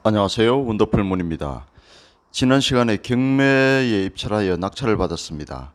안녕하세요. 원더풀문입니다. 지난 시간에 경매에 입찰하여 낙찰을 받았습니다.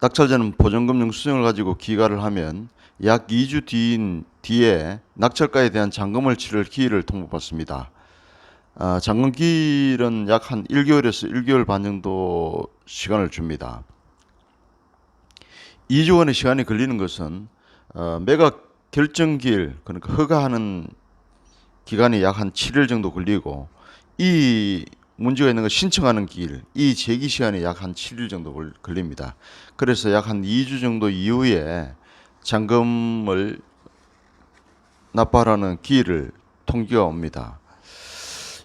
낙찰자는 보전금융 수령을 가지고 기가를 하면 약 2주 뒤에 낙찰가에 대한 잔금을 치를 기일을 통보받습니다. 잔금 기일은 약 한 1개월에서 1개월 반 정도 시간을 줍니다. 2주간의 시간이 걸리는 것은 매각 결정 기일, 그러니까 허가하는 기간이 약 한 7일 정도 걸리고, 이 문제가 있는 거 신청하는 기일, 이 제기 시간이 약 한 7일 정도 걸립니다. 그래서 약 한 2주 정도 이후에 잔금을 납부하라는 기일을 통지가 옵니다.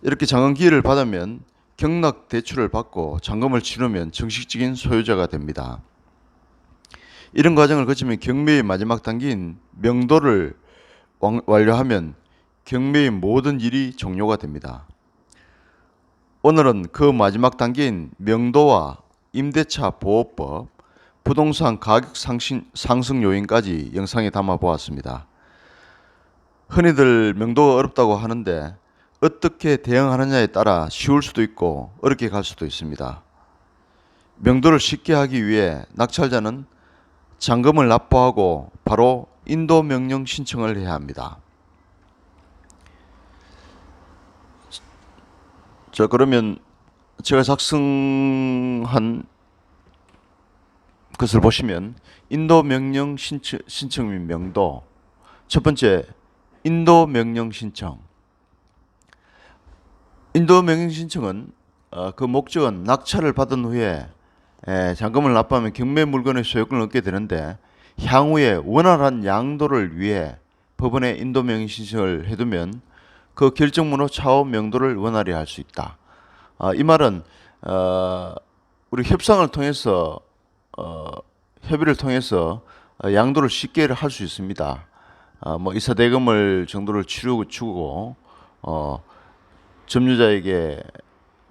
이렇게 잔금 기일을 받으면 경락 대출을 받고 잔금을 치르면 정식적인 소유자가 됩니다. 이런 과정을 거치면 경매의 마지막 단계인 명도를 완료하면 경매의 모든 일이 종료가 됩니다. 오늘은 그 마지막 단계인 명도와 임대차 보호법, 부동산 가격 상승 요인까지 영상에 담아 보았습니다. 흔히들 명도가 어렵다고 하는데 어떻게 대응하느냐에 따라 쉬울 수도 있고 어렵게 갈 수도 있습니다. 명도를 쉽게 하기 위해 낙찰자는 잔금을 납부하고 바로 인도 명령 신청을 해야 합니다. 자, 그러면 제가 작성한 것을 보시면 인도 명령 신청 및 명도, 첫 번째 인도 명령 신청. 인도 명령 신청은 그 목적은 낙찰을 받은 후에 잔금을 납부하면 경매 물건의 소유권을 얻게 되는데, 향후에 원활한 양도를 위해 법원에 인도 명령 신청을 해두면 그 결정문으로 차후 명도를 원활히 할 수 있다. 이 말은 우리 협상을 통해서 협의를 통해서 양도를 쉽게 할 수 있습니다. 뭐 이사대금을 정도를 치르고 점유자에게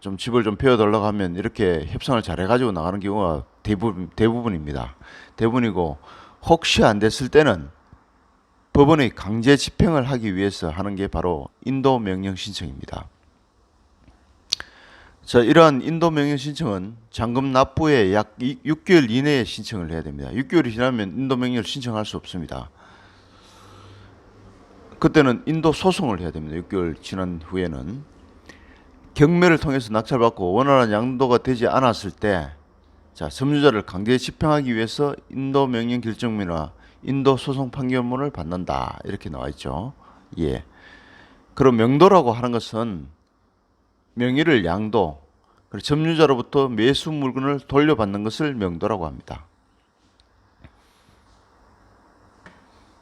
좀 집을 좀 배워달라고 하면 이렇게 협상을 잘 해가지고 나가는 경우가 대부분입니다. 대부분이고, 혹시 안 됐을 때는 법원의 강제 집행을 하기 위해서 하는 게 바로 인도 명령 신청입니다. 자, 이러한 인도 명령 신청은 잔금 납부에 약 6개월 이내에 신청을 해야 됩니다. 6개월이 지나면 인도 명령을 신청할 수 없습니다. 그때는 인도 소송을 해야 됩니다. 6개월 지난 후에는. 경매를 통해서 낙찰받고 원활한 양도가 되지 않았을 때, 자, 점유자를 강제 집행하기 위해서 인도 명령 결정문이나 인도 소송 판결문을 받는다, 이렇게 나와 있죠. 예. 그럼 명도라고 하는 것은 명의를 양도, 그리고 점유자로부터 매수 물건을 돌려받는 것을 명도라고 합니다.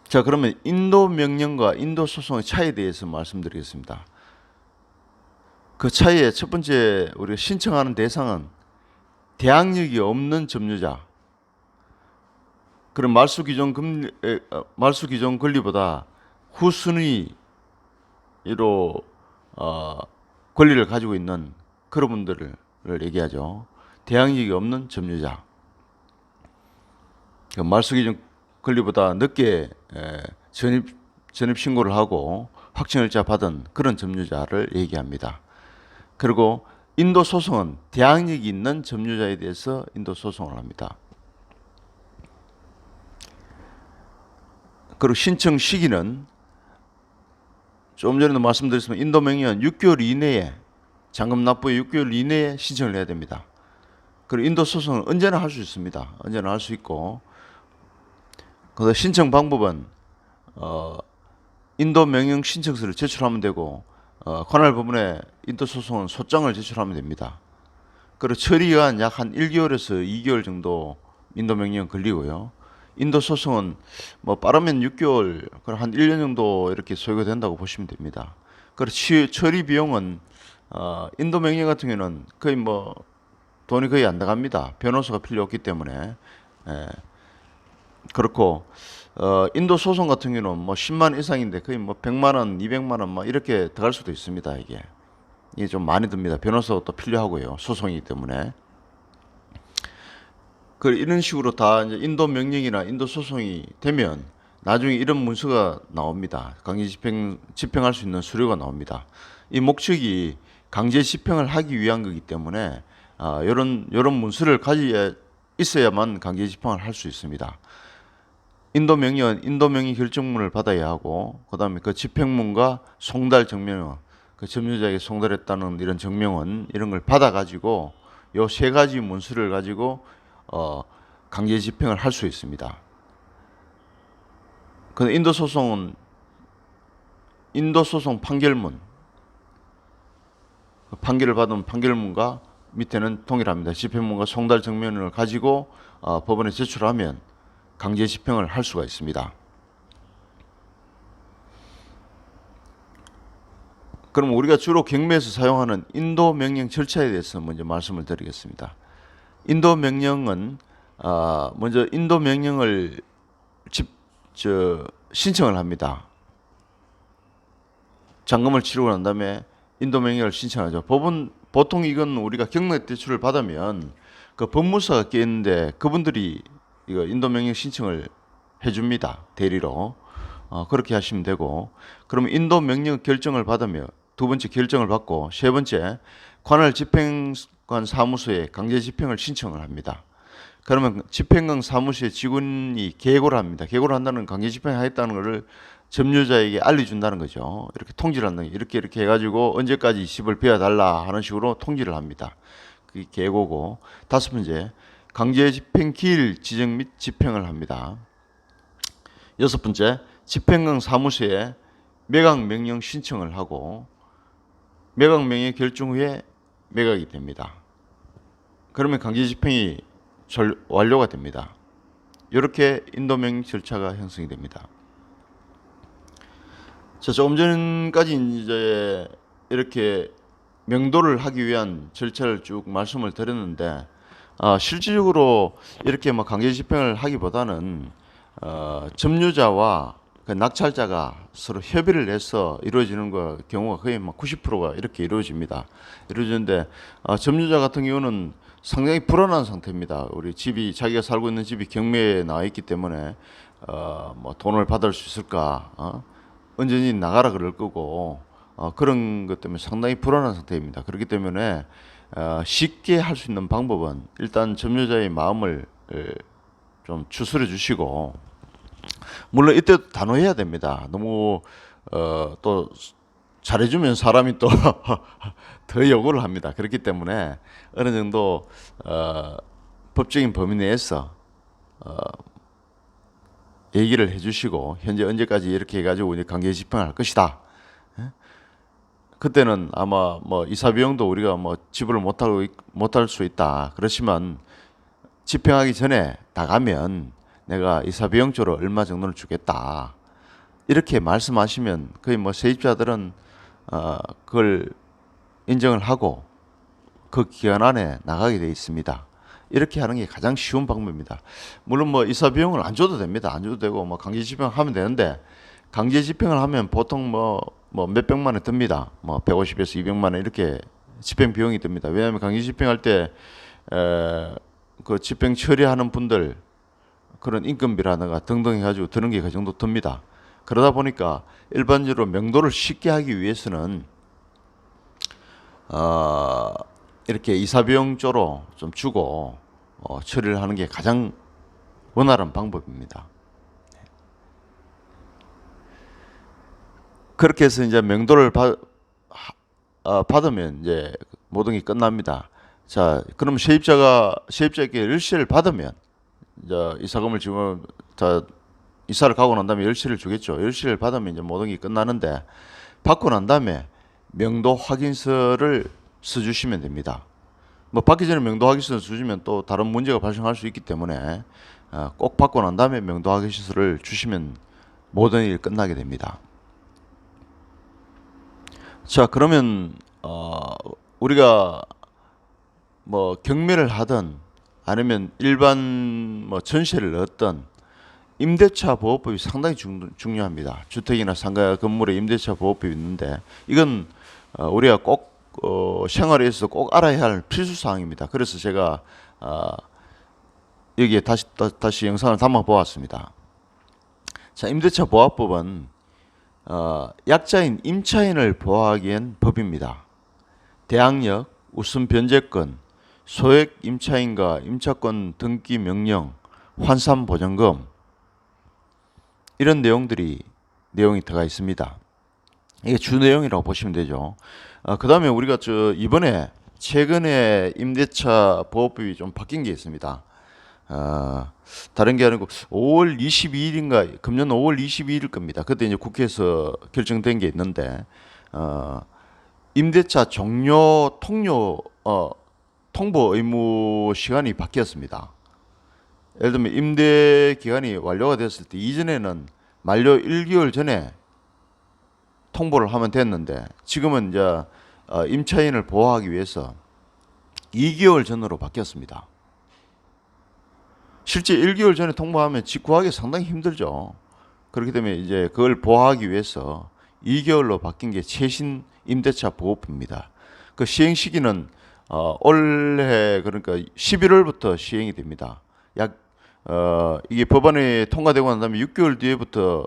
자, 그러면 인도 명령과 인도 소송의 차이에 대해서 말씀드리겠습니다. 그 차이의 첫 번째, 우리가 신청하는 대상은 대항력이 없는 점유자, 그런 말소 기존 권리보다 후순위로 권리를 가지고 있는 그런 분들을 얘기하죠. 대항력이 없는 점유자. 말소 기준 권리보다 늦게 전입 신고를 하고 확정일자 받은 그런 점유자를 얘기합니다. 그리고 인도 소송은 대항력이 있는 점유자에 대해서 인도 소송을 합니다. 그리고 신청 시기는 좀 전에도 말씀드렸지만 인도 명령은 6개월 이내에, 잔금 납부의 6개월 이내에 신청을 해야 됩니다. 그리고 인도 소송은 언제나 할 수 있습니다. 언제나 할 수 있고, 그 신청 방법은 인도 명령 신청서를 제출하면 되고, 관할 법원에 인도 소송은 소장을 제출하면 됩니다. 그리고 처리가 약 한 1개월에서 2개월 정도 인도 명령 걸리고요. 인도 소송은 뭐 빠르면 6개월, 그럼 한 1년 정도 이렇게 소요가 된다고 보시면 됩니다. 그리고 처리 비용은 인도 명령 같은 경우는 거의 뭐 돈이 거의 안 나갑니다. 변호사가 필요 없기 때문에. 그렇고 인도 소송 같은 경우는 뭐 10만 이상인데 거의 뭐 100만 원, 200만 원 뭐 이렇게 들어갈 수도 있습니다. 이게 좀 많이 듭니다. 변호사도 또 필요하고요. 소송이기 때문에. 이런 식으로 다 이제 인도 명령이나 인도 소송이 되면 나중에 이런 문서가 나옵니다. 강제 집행할 수 있는 수료가 나옵니다. 이 목적이 강제 집행을 하기 위한 거기 때문에 이런 문서를 가지고 있어야만 강제 집행을 할 수 있습니다. 인도명령은 인도명의 결정문을 받아야 하고, 그 다음에 그 집행문과 송달 증명은, 그 점유자에게 송달했다는 이런 증명은, 이런 걸 받아가지고 요 세 가지 문서를 가지고 강제 집행을 할 수 있습니다. 그 인도소송은 인도소송 판결문, 판결을 받은 판결문과 밑에는 동일합니다. 집행문과 송달 증명을 가지고 법원에 제출하면 강제 집행을 할 수가 있습니다. 그럼 우리가 주로 경매에서 사용하는 인도 명령 절차에 대해서 먼저 말씀을 드리겠습니다. 인도 명령은 먼저 인도 명령을 신청을 합니다. 잔금을 치르고 난 다음에 인도 명령을 신청하죠. 법은 보통 이건 우리가 경락 대출을 받으면 그 법무사가 껴 있는데 그분들이 이거 인도 명령 신청을 해줍니다. 대리로. 그렇게 하시면 되고, 그러면 인도 명령 결정을 받으며 두 번째 결정을 받고 세 번째 관할 집행관 사무소에 강제 집행을 신청을 합니다. 그러면 집행관 사무소의 직원이 계고를 합니다. 계고를 한다는 강제 집행하겠다는 것을 점유자에게 알려준다는 거죠. 이렇게 통지를 한다는 게 이렇게 해가지고 언제까지 집을 비워달라 하는 식으로 통지를 합니다. 그게 계고고, 다섯 번째 강제 집행 기일 지정 및 집행을 합니다. 여섯 번째 집행관 사무소에 매각 명령 신청을 하고 매각 명령 결정 후에 매각이 됩니다. 그러면 강제 집행이 완료가 됩니다. 이렇게 인도 명령 절차가 형성이 됩니다. 자, 조금 전까지 이제 이렇게 명도를 하기 위한 절차를 쭉 말씀을 드렸는데, 실질적으로 이렇게 뭐 강제 집행을 하기보다는 점유자와 그 낙찰자가 서로 협의를 해서 이루어지는 경우가 거의 뭐 90%가 이렇게 이루어집니다. 이루어지는데 점유자 같은 경우는 상당히 불안한 상태입니다. 우리 집이, 자기가 살고 있는 집이 경매에 나와 있기 때문에 뭐 돈을 받을 수 있을까, 언제니 나가라 그럴 거고, 그런 것 때문에 상당히 불안한 상태입니다. 그렇기 때문에 쉽게 할 수 있는 방법은 일단 점유자의 마음을 좀 추스려 주시고, 물론 이때도 단호해야 됩니다. 너무 또 잘해주면 사람이 또 더 요구를 합니다. 그렇기 때문에 어느 정도 법적인 범위 내에서 얘기를 해주시고, 현재 언제까지 이렇게 해가지고 이제 강제 집행할 것이다. 그때는 아마 뭐 이사 비용도 우리가 뭐 지불을 못할 수 있다. 그렇지만 집행하기 전에 나가면 내가 이사 비용 쪽으로 얼마 정도를 주겠다. 이렇게 말씀하시면 거의 뭐 세입자들은 그걸 인정을 하고 그 기간 안에 나가게 돼 있습니다. 이렇게 하는 게 가장 쉬운 방법입니다. 물론 뭐 이사 비용을 안 줘도 됩니다. 안 줘도 되고 뭐 강제 집행하면 되는데, 강제 집행을 하면 보통 뭐 몇백만 원 듭니다. 뭐 150에서 200만 원 이렇게 집행 비용이 듭니다. 왜냐하면 강제 집행할 때 그 집행 처리하는 분들 그런 인건비라든가 등등 해가지고 드는 게 그 정도 듭니다. 그러다 보니까 일반적으로 명도를 쉽게 하기 위해서는 이렇게 이사 비용 쪽으로 좀 주고 처리를 하는 게 가장 원활한 방법입니다. 그렇게 해서 이제 명도를 받으면 이제 모든 게 끝납니다. 자, 그럼 세입자에게 열쇠를 받으면 이제 이사금을 지금 다 이사를 가고 난 다음에 열쇠를 주겠죠. 열쇠를 받으면 이제 모든 게 끝나는데, 받고 난 다음에 명도 확인서를 써주시면 됩니다. 뭐 받기 전에 명도 확인서를 주시면 또 다른 문제가 발생할 수 있기 때문에 꼭 받고 난 다음에 명도 확인서를 주시면 모든 일이 끝나게 됩니다. 자, 그러면 우리가 뭐 경매를 하든 아니면 일반 뭐 전세를 얻든 임대차 보호법이 상당히 중요합니다. 주택이나 상가 건물에 임대차 보호법이 있는데, 이건 우리가 꼭 생활에 있어서 꼭 알아야 할 필수 사항입니다. 그래서 제가 여기에 다시 영상을 담아 보았습니다. 자, 임대차 보호법은 약자인 임차인을 보호하기엔 법입니다. 대항력, 우선 변제권, 소액 임차인과 임차권 등기 명령, 환산 보전금 이런 내용이 들어가 있습니다. 이게 주 내용이라고 보시면 되죠. 그 다음에 우리가 이번에 최근에 임대차 보호법이 좀 바뀐 게 있습니다. 다른 게 아니고 5월 22일인가 금년 5월 22일 겁니다. 그때 이제 국회에서 결정된 게 있는데 임대차 종료 통보 의무 시간이 바뀌었습니다. 예를 들면 임대 기간이 완료가 됐을 때 이전에는 만료 1개월 전에 통보를 하면 됐는데 지금은 이제 임차인을 보호하기 위해서 2개월 전으로 바뀌었습니다. 실제 1개월 전에 통보하면 직구하기 상당히 힘들죠. 그렇기 때문에 이제 그걸 보호하기 위해서 2개월로 바뀐 게 최신 임대차 보호법입니다. 그 시행 시기는 올해 그러니까 11월부터 시행이 됩니다. 이게 법안이 통과되고 난 다음에 6개월 뒤에부터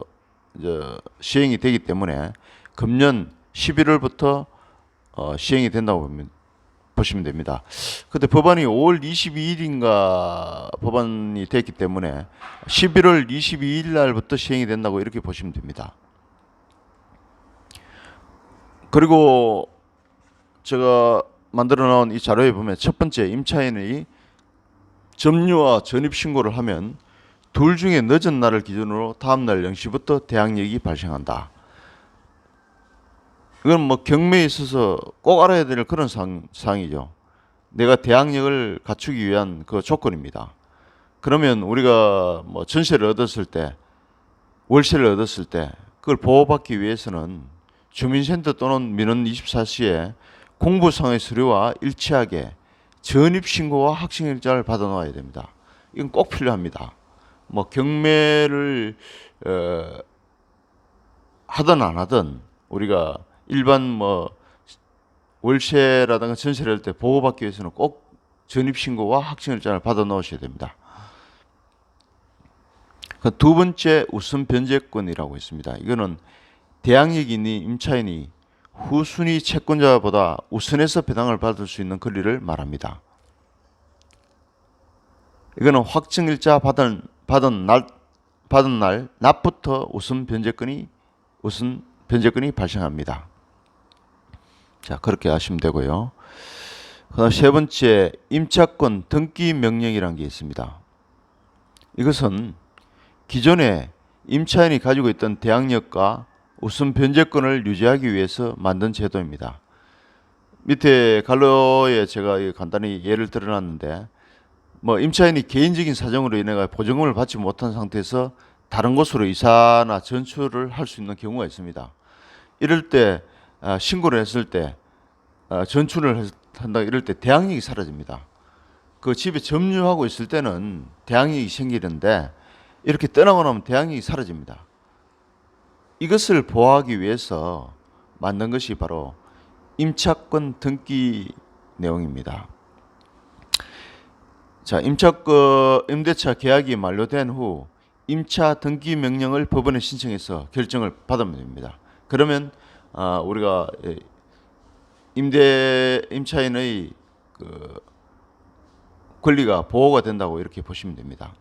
이제 시행이 되기 때문에 금년 11월부터 시행이 된다고 보시면 됩니다. 그때 법안이 5월 22일인가 법안이 됐기 때문에 11월 22일 날부터 시행이 된다고 이렇게 보시면 됩니다. 그리고 제가 만들어 놓은 이 자료에 보면 첫 번째 임차인이 점유와 전입 신고를 하면 둘 중에 늦은 날을 기준으로 다음 날 0시부터 대항력이 발생한다. 이건 뭐 경매에 있어서 꼭 알아야 될 그런 사항이죠. 내가 대항력을 갖추기 위한 그 조건입니다. 그러면 우리가 뭐 전세를 얻었을 때, 월세를 얻었을 때 그걸 보호받기 위해서는 주민센터 또는 민원 24시에 공부상의 서류와 일치하게 전입신고와 확정일자를 받아놓아야 됩니다. 이건 꼭 필요합니다. 뭐 경매를 하든 안 하든 우리가 일반 뭐 월세라든가 전세를 할 때 보호받기 위해서는 꼭 전입신고와 확정일자를 받아 놓으셔야 됩니다. 그 두 번째 우선 변제권이라고 있습니다. 이거는 대항력이 있는 임차인이 후순위 채권자보다 우선해서 배당을 받을 수 있는 권리를 말합니다. 이거는 확정일자 받은 날 낮부터 우선 변제권이 발생합니다. 자, 그렇게 하시면 되고요. 그다음 세 번째 임차권 등기 명령이라는 게 있습니다. 이것은 기존에 임차인이 가지고 있던 대항력과 우선 변제권을 유지하기 위해서 만든 제도입니다. 밑에 갈로에 제가 간단히 예를 들어놨는데 뭐 임차인이 개인적인 사정으로 인해 보증금을 받지 못한 상태에서 다른 곳으로 이사나 전출을 할 수 있는 경우가 있습니다. 이럴 때 신고를 했을 때 전출을 한다 이럴 때 대항력이 사라집니다. 그 집에 점유하고 있을 때는 대항력이 생기는데 이렇게 떠나고 나면 대항력이 사라집니다. 이것을 보호하기 위해서 만든 것이 바로 임차권 등기 내용입니다. 자, 임대차 계약이 만료된 후 임차 등기 명령을 법원에 신청해서 결정을 받으면 됩니다. 그러면 우리가 임차인의 그 권리가 보호가 된다고 이렇게 보시면 됩니다.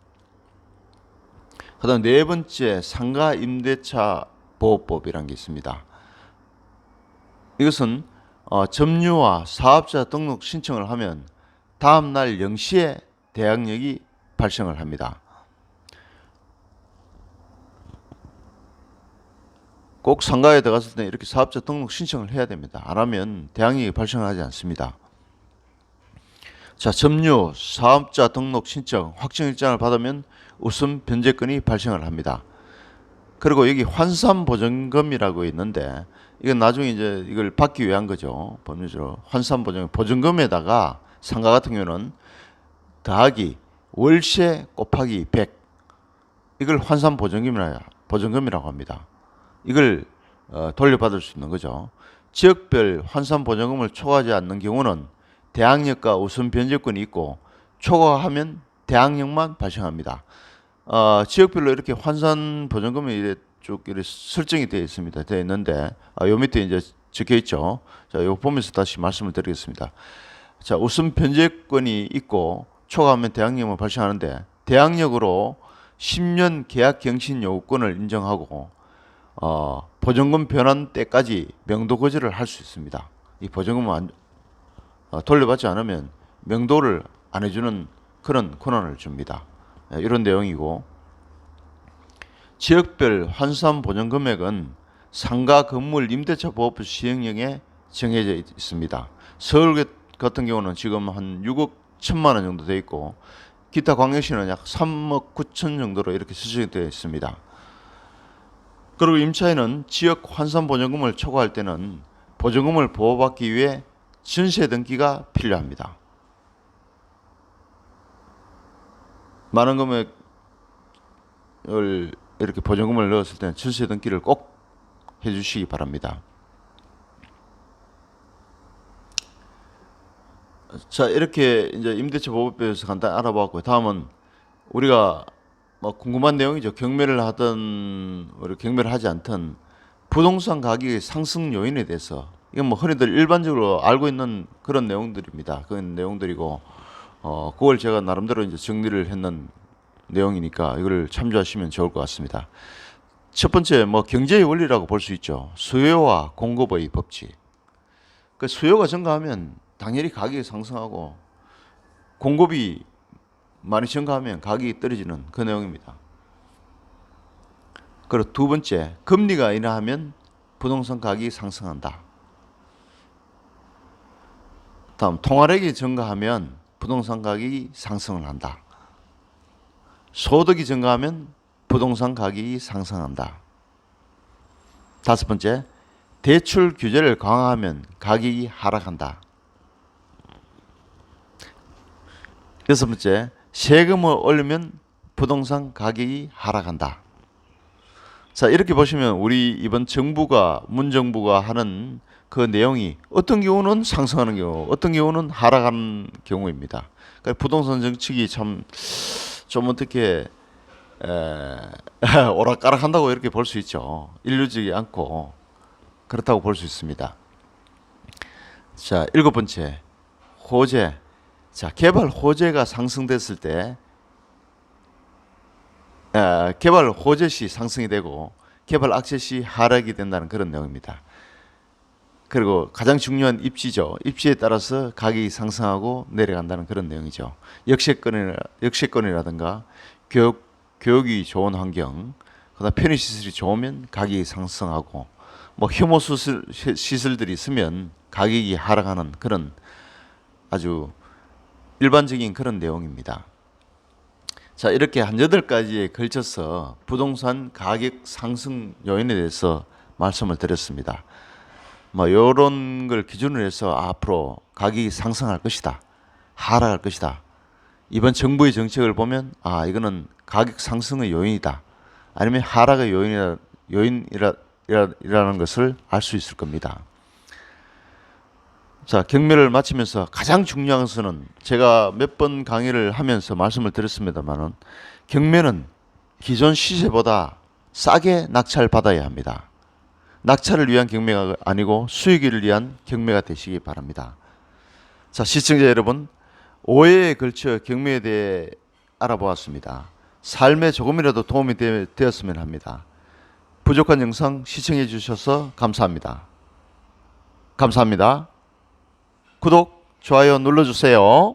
그다음 네 번째 상가 임대차 보호법이라는 게 있습니다. 이것은 점유와 사업자 등록 신청을 하면 다음 날 0시에 대항력이 발생을 합니다. 꼭 상가에 들어갔을 때 이렇게 사업자 등록 신청을 해야 됩니다. 안 하면 대항력이 발생하지 않습니다. 자, 점유, 사업자 등록 신청, 확정일자를 받으면 우선 변제권이 발생을 합니다. 그리고 여기 환산보증금이라고 있는데 이건 나중에 이제 이걸 받기 위한 거죠. 법률적으로 보증금에다가 상가 같은 경우는 더하기 월세 곱하기 100 이걸 환산보증금이라고 합니다. 이걸 돌려받을 수 있는 거죠. 지역별 환산보증금을 초과하지 않는 경우는 대항력과 우선 변제권이 있고 초과하면 대항력만 발생합니다. 지역별로 이렇게 환산보증금이 쭉 이렇게 설정이 되어 있습니다. 되어 있는데 요 밑에 이제 적혀 있죠. 자, 이거 보면서 다시 말씀을 드리겠습니다. 자, 우선 변제권이 있고 초과하면 대항력은 발생하는데 대항력으로 10년 계약 갱신 요구권을 인정하고 보증금 변환 때까지 명도 거절을 할 수 있습니다. 이 보증금을 돌려받지 않으면 명도를 안 해주는 그런 권한을 줍니다. 이런 내용이고, 지역별 환수한 보증 금액은 상가 건물 임대차 보호법 시행령에 정해져 있습니다. 서울 같은 경우는 지금 한 6억 1천만 원 정도 돼 있고, 기타 광역시는 약 3억 9천 정도로 이렇게 설정되어 있습니다. 그리고 임차인은 지역 환산 보증금을 초과할 때는 보증금을 보호받기 위해 전세 등기가 필요합니다. 많은 금액을 이렇게 보증금을 넣었을 때는 전세 등기를 꼭 해주시기 바랍니다. 자, 이렇게 이제 임대차 보호법에서 간단히 알아봤고요. 다음은 우리가 뭐 궁금한 내용이죠. 경매를 하든 우리 경매를 하지 않든 부동산 가격의 상승 요인에 대해서, 이건 뭐 흔히들 일반적으로 알고 있는 그런 내용들입니다. 그런 내용들이고, 그걸 제가 나름대로 이제 정리를 했는 내용이니까 이걸 참조하시면 좋을 것 같습니다. 첫 번째, 뭐 경제의 원리라고 볼 수 있죠. 수요와 공급의 법칙. 그 수요가 증가하면 당연히 가격이 상승하고 공급이 많이 증가하면 가격이 떨어지는 그 내용입니다. 그리고 두 번째, 금리가 인하하면 부동산 가격이 상승한다. 다음, 통화력이 증가하면 부동산 가격이 상승을 한다. 소득이 증가하면 부동산 가격이 상승한다. 다섯 번째, 대출 규제를 강화하면 가격이 하락한다. 여섯 번째, 세금을 올리면 부동산 가격이 하락한다. 자, 이렇게 보시면 우리 이번 정부가, 문정부가 하는 그 내용이 어떤 경우는 상승하는 경우, 어떤 경우는 하락하는 경우입니다. 그러니까 부동산 정책이 참 좀 어떻게 오락가락한다고 이렇게 볼 수 있죠. 일률적이지 않고 그렇다고 볼 수 있습니다. 자, 일곱 번째, 호재. 자, 개발 호재가 상승됐을 때, 개발 호재 시 상승이 되고 개발 악재 시 하락이 된다는 그런 내용입니다. 그리고 가장 중요한 입지죠. 입지에 따라서 가격이 상승하고 내려간다는 그런 내용이죠. 역세권이라든가 교육이 좋은 환경, 그다음 편의시설이 좋으면 가격이 상승하고, 뭐 혐오 시설들이 있으면 가격이 하락하는 그런 아주 일반적인 그런 내용입니다. 자, 이렇게 한 8가지에 걸쳐서 부동산 가격 상승 요인에 대해서 말씀을 드렸습니다. 뭐 이런 걸 기준으로 해서 앞으로 가격이 상승할 것이다, 하락할 것이다. 이번 정부의 정책을 보면 이거는 가격 상승의 요인이다, 아니면 하락의 요인이라는 것을 알 수 있을 겁니다. 자, 경매를 마치면서 가장 중요한 것은 제가 몇 번 강의를 하면서 말씀을 드렸습니다만은, 경매는 기존 시세보다 싸게 낙찰 받아야 합니다. 낙찰을 위한 경매가 아니고 수익을 위한 경매가 되시기 바랍니다. 자, 시청자 여러분, 5회에 걸쳐 경매에 대해 알아보았습니다. 삶에 조금이라도 도움이 되었으면 합니다. 부족한 영상 시청해 주셔서 감사합니다. 감사합니다. 구독, 좋아요 눌러주세요.